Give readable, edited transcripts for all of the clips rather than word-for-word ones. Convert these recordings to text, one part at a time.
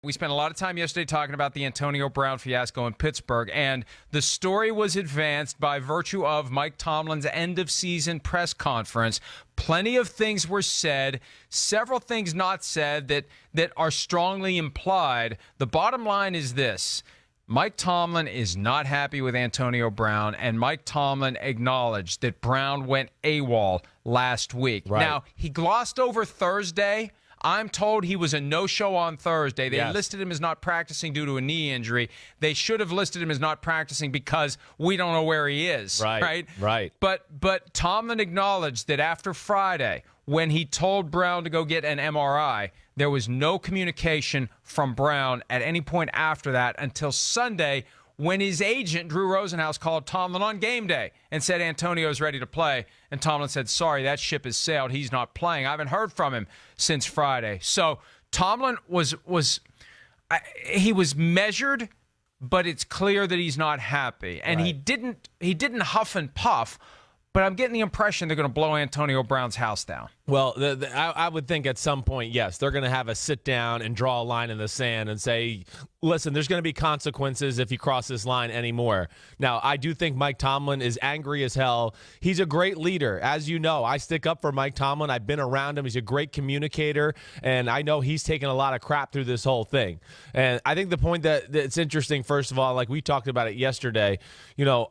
We spent a lot of time yesterday talking about the Antonio Brown fiasco in Pittsburgh, and the story was advanced by virtue of Mike Tomlin's end-of-season press conference. Plenty of things were said, several things not said that are strongly implied. The bottom line is this. Mike Tomlin is not happy with Antonio Brown, and Mike Tomlin acknowledged that Brown went AWOL last week. Right. Now, he glossed over Thursday. I'm told he was a no-show on Thursday. They listed him as not practicing due to a knee injury. They should have listed him as not practicing because we don't know where he is. Right. But Tomlin acknowledged that after Friday, when he told Brown to go get an MRI, there was no communication from Brown at any point after that until Sunday, when his agent, Drew Rosenhaus, called Tomlin on game day and said Antonio's ready to play. And Tomlin said, sorry, that ship has sailed. He's not playing. I haven't heard from him since Friday. So Tomlin was measured, but it's clear that he's not happy. And he didn't huff and puff, but I'm getting the impression they're going to blow Antonio Brown's house down. Well, I would think at some point, yes, they're going to have a sit down and draw a line in the sand and say, listen, there's going to be consequences if you cross this line anymore. Now, I do think Mike Tomlin is angry as hell. He's a great leader. As you know, I stick up for Mike Tomlin. I've been around him. He's a great communicator, and I know he's taken a lot of crap through this whole thing. And I think the point that's interesting, first of all, like we talked about it yesterday,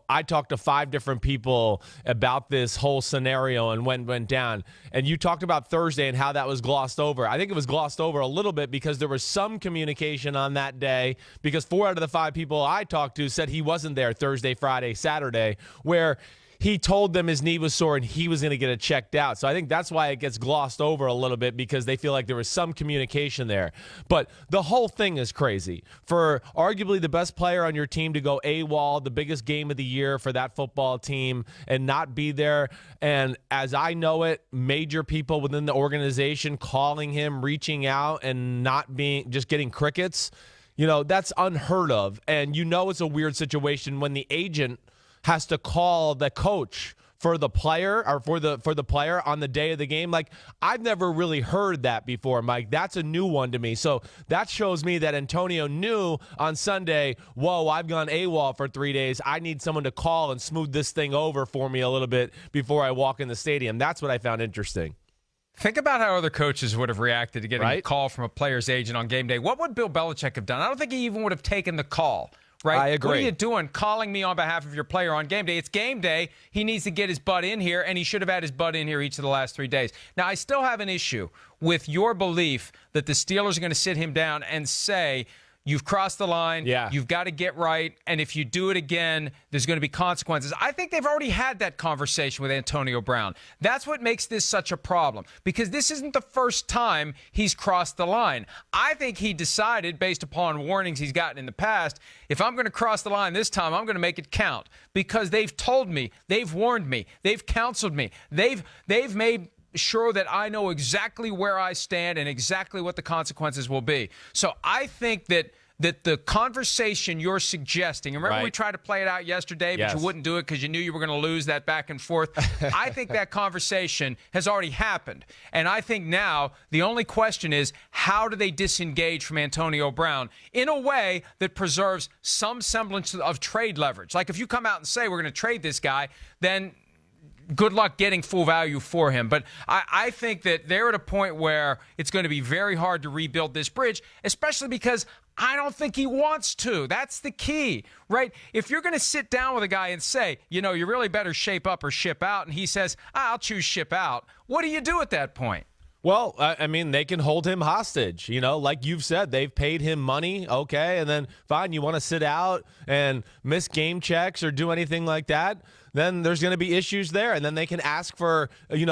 I talked to 5 different people about this whole scenario and when it went down. And you talked about Thursday and how that was glossed over. I think it was glossed over a little bit because there was some communication on that day, because 4 out of the 5 people I talked to said he wasn't there Thursday, Friday, Saturday, where he told them his knee was sore and he was going to get it checked out. So I think that's why it gets glossed over a little bit, because they feel like there was some communication there. But the whole thing is crazy. For arguably the best player on your team to go AWOL, the biggest game of the year for that football team, and not be there. And as I know it, major people within the organization calling him, reaching out, and not being, just getting crickets, that's unheard of. And it's a weird situation when the agent has to call the coach for the player, or for the player on the day of the game. Like, I've never really heard that before, Mike. That's a new one to me. So that shows me that Antonio knew on Sunday, whoa, I've gone AWOL for 3 days. I need someone to call and smooth this thing over for me a little bit before I walk in the stadium. That's what I found interesting. Think about how other coaches would have reacted to getting a call from a player's agent on game day. What would Bill Belichick have done? I don't think he even would have taken the call. Right? I agree. What are you doing calling me on behalf of your player on game day? It's game day. He needs to get his butt in here, and he should have had his butt in here each of the last 3 days. Now, I still have an issue with your belief that the Steelers are going to sit him down and say, you've crossed the line. Yeah. You've got to get right. And if you do it again, there's going to be consequences. I think they've already had that conversation with Antonio Brown. That's what makes this such a problem, because this isn't the first time he's crossed the line. I think he decided, based upon warnings he's gotten in the past, if I'm going to cross the line this time, I'm going to make it count, because they've told me, they've warned me, they've counseled me, they've made sure that I know exactly where I stand and exactly what the consequences will be. So I think that the conversation you're suggesting, remember we tried to play it out yesterday, but you wouldn't do it because you knew you were going to lose that back and forth. I think that conversation has already happened. And I think now the only question is, how do they disengage from Antonio Brown in a way that preserves some semblance of trade leverage? Like, if you come out and say we're going to trade this guy, then good luck getting full value for him. But I think that they're at a point where it's going to be very hard to rebuild this bridge, especially because I don't think he wants to. That's the key, right? If you're going to sit down with a guy and say, you really better shape up or ship out, and he says, I'll choose ship out, what do you do at that point? Well, I mean, they can hold him hostage. Like you've said, they've paid him money, okay, and then fine, you want to sit out and miss game checks or do anything like that, then there's going to be issues there. And then they can ask for,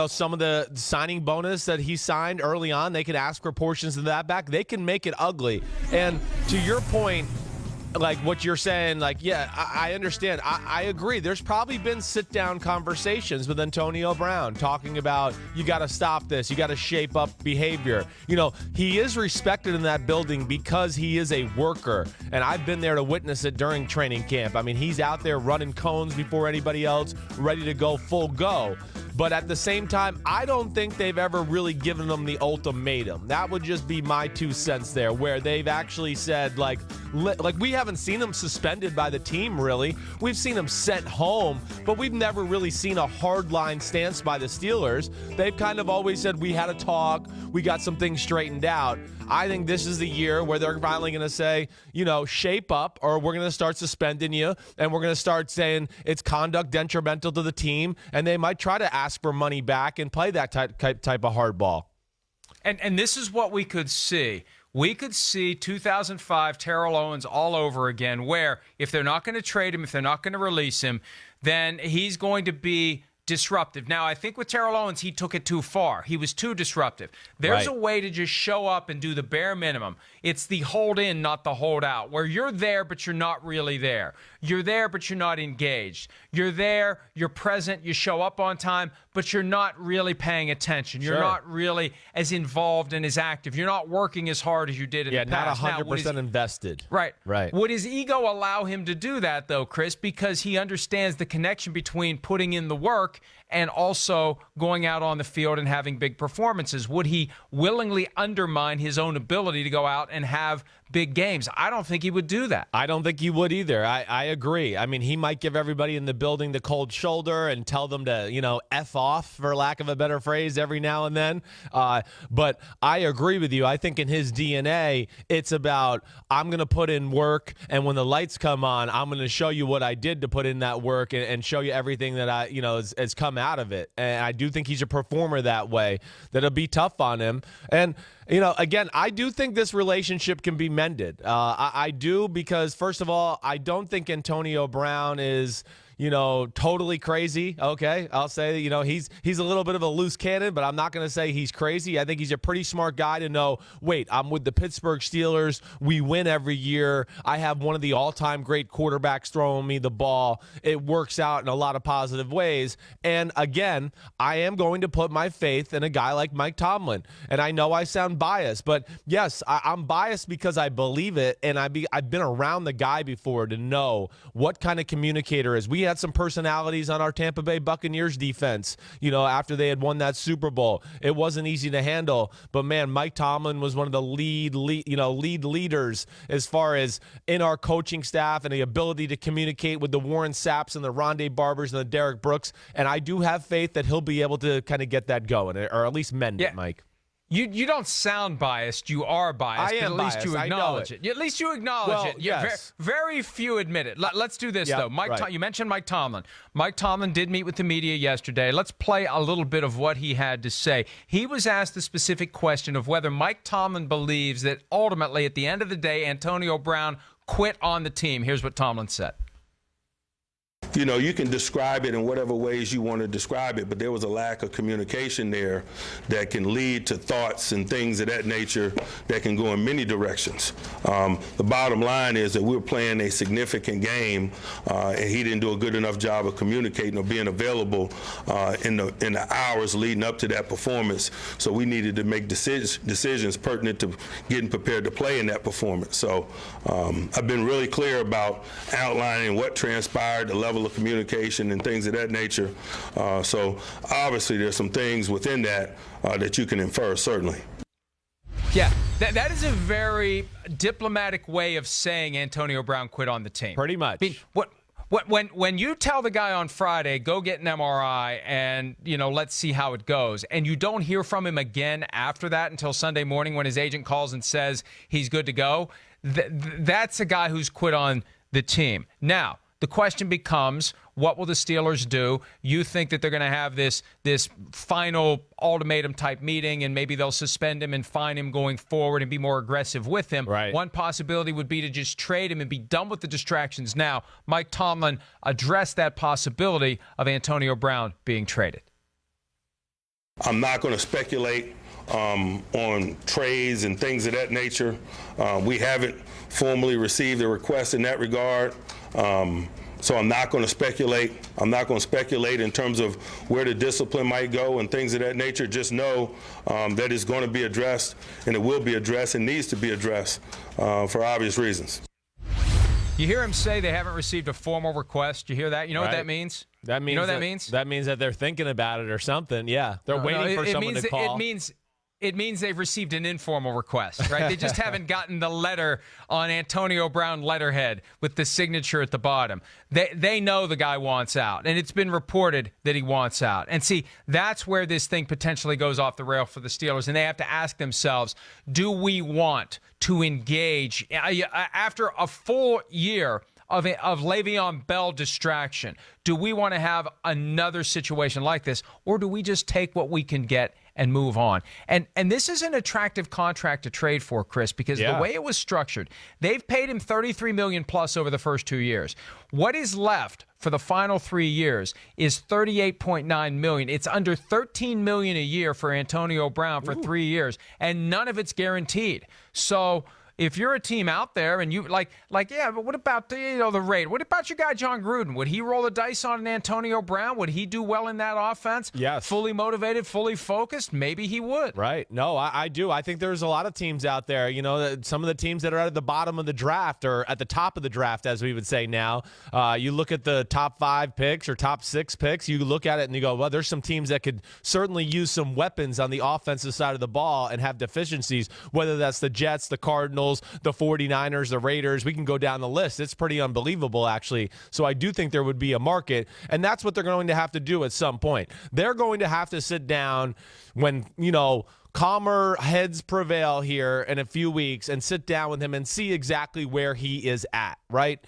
some of the signing bonus that he signed early on. They can ask for portions of that back. They can make it ugly. And to your point, like what you're saying, like, yeah, I understand. I agree. There's probably been sit-down conversations with Antonio Brown talking about, you got to stop this. You got to shape up behavior. He is respected in that building because he is a worker, and I've been there to witness it during training camp. I mean, he's out there running cones before anybody else, ready to go full go. But at the same time, I don't think they've ever really given them the ultimatum. That would just be my 2 cents there, where they've actually said, like we haven't seen them suspended by the team, really. We've seen them sent home, but we've never really seen a hardline stance by the Steelers. They've kind of always said, we had a talk, we got some things straightened out. I think this is the year where they're finally going to say, shape up, or we're going to start suspending you, and we're going to start saying it's conduct detrimental to the team, and they might try to ask for money back and play that type of hardball. And this is what we could see. We could see 2005 Terrell Owens all over again, where if they're not going to trade him, if they're not going to release him, then he's going to be disruptive. Now, I think with Terrell Owens, he took it too far. He was too disruptive. There's a way to just show up and do the bare minimum. It's the hold in, not the hold out, where you're there, but you're not really there. You're there, but you're not engaged. You're there, you're present, you show up on time, but you're not really paying attention. You're not really as involved and as active. You're not working as hard as you did in the past. Not 100% invested. Right. Right. Would his ego allow him to do that, though, Chris, because he understands the connection between putting in the work and also going out on the field and having big performances? Would he willingly undermine his own ability to go out and have big games? I don't think he would do that. I don't think he would either. I agree. I mean, he might give everybody in the building the cold shoulder and tell them to, F off, for lack of a better phrase, every now and then. But I agree with you. I think in his DNA, it's about, I'm going to put in work, and when the lights come on, I'm going to show you what I did to put in that work and show you everything that has come out of it. And I do think he's a performer that way. That'll be tough on him. And again, I do think this relationship can be mended. I do, because, first of all, I don't think Antonio Brown is totally crazy. Okay, I'll say, he's a little bit of a loose cannon, but I'm not going to say he's crazy. I think he's a pretty smart guy to know, wait, I'm with the Pittsburgh Steelers. We win every year. I have one of the all-time great quarterbacks throwing me the ball. It works out in a lot of positive ways. And again, I am going to put my faith in a guy like Mike Tomlin. And I know I sound biased, but yes, I'm biased because I believe it, and I've been around the guy before to know what kind of communicator is. We had some personalities on our Tampa Bay Buccaneers defense, after they had won that Super Bowl. It wasn't easy to handle, but man, Mike Tomlin was one of the lead leaders as far as in our coaching staff and the ability to communicate with the Warren Sapps and the Rondé Barbers and the Derek Brooks. And I do have faith that he'll be able to kind of get that going, or at least mend it, Mike. You don't sound biased. You are biased. I am at least biased. You acknowledge it. At least you acknowledge it. Yes. Very few admit it. Let's do this, though. You mentioned Mike Tomlin. Mike Tomlin did meet with the media yesterday. Let's play a little bit of what he had to say. He was asked the specific question of whether Mike Tomlin believes that ultimately, at the end of the day, Antonio Brown quit on the team. Here's what Tomlin said. You can describe it in whatever ways you want to describe it, but there was a lack of communication there that can lead to thoughts and things of that nature that can go in many directions. The bottom line is that we were playing a significant game, and he didn't do a good enough job of communicating or being available in the hours leading up to that performance. So we needed to make decisions pertinent to getting prepared to play in that performance. So I've been really clear about outlining what transpired, the level of communication and things of that nature. So obviously there's some things within that that you can infer, certainly. Yeah, that is a very diplomatic way of saying Antonio Brown quit on the team. Pretty much. I mean, when you tell the guy on Friday, go get an MRI and, let's see how it goes, and you don't hear from him again after that until Sunday morning when his agent calls and says he's good to go, that's a guy who's quit on the team. Now, the question becomes, what will the Steelers do? You think that they're going to have this final ultimatum-type meeting, and maybe they'll suspend him and fine him going forward and be more aggressive with him. Right. One possibility would be to just trade him and be done with the distractions now. Mike Tomlin addressed that possibility of Antonio Brown being traded. I'm not going to speculate on trades and things of that nature. We haven't formally received a request in that regard. So I'm not going to speculate. I'm not going to speculate in terms of where the discipline might go and things of that nature. Just know that it's going to be addressed, and it will be addressed and needs to be addressed for obvious reasons. You hear him say they haven't received a formal request. You hear that? You know what that means? That means you know what that means? That means that they're thinking about it or something. Yeah, they're waiting for someone to call. It means they've received an informal request, right? They just haven't gotten the letter on Antonio Brown letterhead with the signature at the bottom. They know the guy wants out, and it's been reported that he wants out. And see, that's where this thing potentially goes off the rail for the Steelers, and they have to ask themselves, do we want to engage after a full year of Le'Veon Bell distraction? Do we want to have another situation like this, or do we just take what we can get and move on? And this is an attractive contract to trade for, Chris, because the way it was structured, they've paid him $33 million plus over the first 2 years. What is left for the final 3 years is $38.9 million. It's under $13 million a year for Antonio Brown for 3 years, and none of it's guaranteed. So if you're a team out there and you yeah, but what about the rate? What about your guy John Gruden? Would he roll the dice on an Antonio Brown? Would he do well in that offense? Yes. Fully motivated, fully focused? Maybe he would. Right. No, I do. I think there's a lot of teams out there, some of the teams that are at the bottom of the draft or at the top of the draft, as we would say now. You look at the top 5 picks or top 6 picks, you look at it and you go, well, there's some teams that could certainly use some weapons on the offensive side of the ball and have deficiencies, whether that's the Jets, the Cardinals, the 49ers, the Raiders. We can go down the list. It's pretty unbelievable, actually. So I do think there would be a market, and that's what they're going to have to do at some point. They're going to have to sit down when, calmer heads prevail here in a few weeks and sit down with him and see exactly where he is at, right?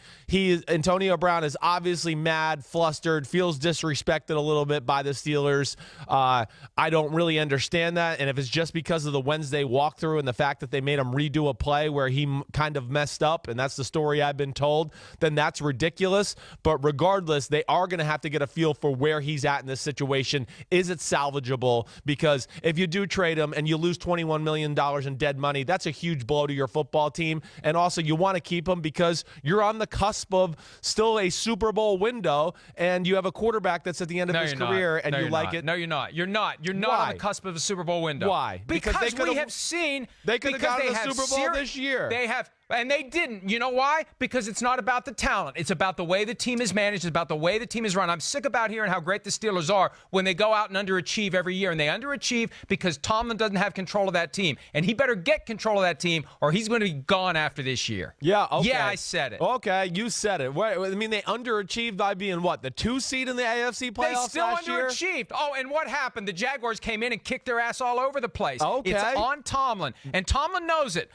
Antonio Brown is obviously mad, flustered, feels disrespected a little bit by the Steelers. I don't really understand that, and if it's just because of the Wednesday walkthrough and the fact that they made him redo a play where he kind of messed up, and that's the story I've been told, then that's ridiculous. But regardless, they are going to have to get a feel for where he's at in this situation. Is it salvageable? Because if you do trade him and you lose $21 million in dead money, that's a huge blow to your football team. And also, you want to keep him because you're on the cusp of still a Super Bowl window, and you have a quarterback that's at the end of his career, and you like it. No, you're not. You're not. You're not on the cusp of a Super Bowl window. Why? Because we have seen they could have gotten the Super Bowl this year. They have. And they didn't. You know why? Because it's not about the talent. It's about the way the team is managed. It's about the way the team is run. I'm sick about hearing how great the Steelers are when they go out and underachieve every year. And they underachieve because Tomlin doesn't have control of that team. And he better get control of that team or he's going to be gone after this year. Yeah, okay. Yeah, I said it. Okay, you said it. Wait, I mean, they underachieved by being what? The 2 seed in the AFC playoffs They still last year? underachieved. Oh, and what happened? The Jaguars came in and kicked their ass all over the place. Okay. It's on Tomlin. And Tomlin knows it.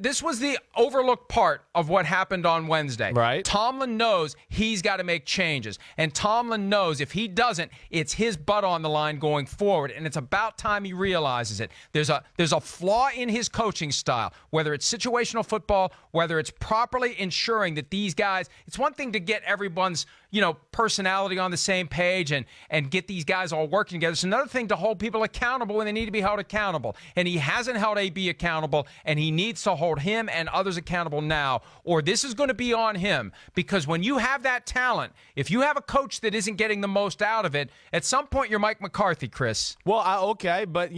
This was the overlooked part of what happened on Wednesday. Right. Tomlin knows he's got to make changes. And Tomlin knows if he doesn't, it's his butt on the line going forward. And it's about time he realizes it. There's a flaw in his coaching style, whether it's situational football, whether it's properly ensuring that these guys, it's one thing to get everyone's, personality on the same page and get these guys all working together. It's another thing to hold people accountable when they need to be held accountable. And he hasn't held AB accountable, and he needs to hold him and others accountable now, or this is going to be on him. Because when you have that talent, if you have a coach that isn't getting the most out of it, at some point you're Mike McCarthy, Chris. Well, okay, but,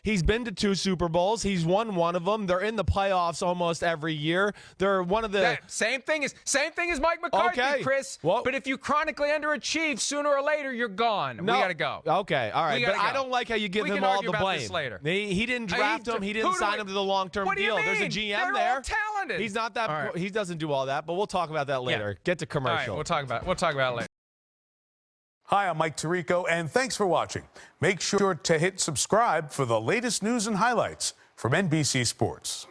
he's been to 2 Super Bowls. He's won one of them. They're in the playoffs almost every year. They're one of the... Same thing as Mike McCarthy, Chris. Well, but if you chronically underachieve, sooner or later you're gone. No. We got to go. Okay, all right. But go. I don't like how you give him all the blame. Later. He didn't draft him. He didn't sign him to the long-term deal. What do you mean? There's a GM They're there. all talented. He's not that. Right. He doesn't do all that. But we'll talk about that later. Yeah. Get to commercial. All right, we'll talk about it later. Hi, I'm Mike Tirico, and thanks for watching. Make sure to hit subscribe for the latest news and highlights from NBC Sports.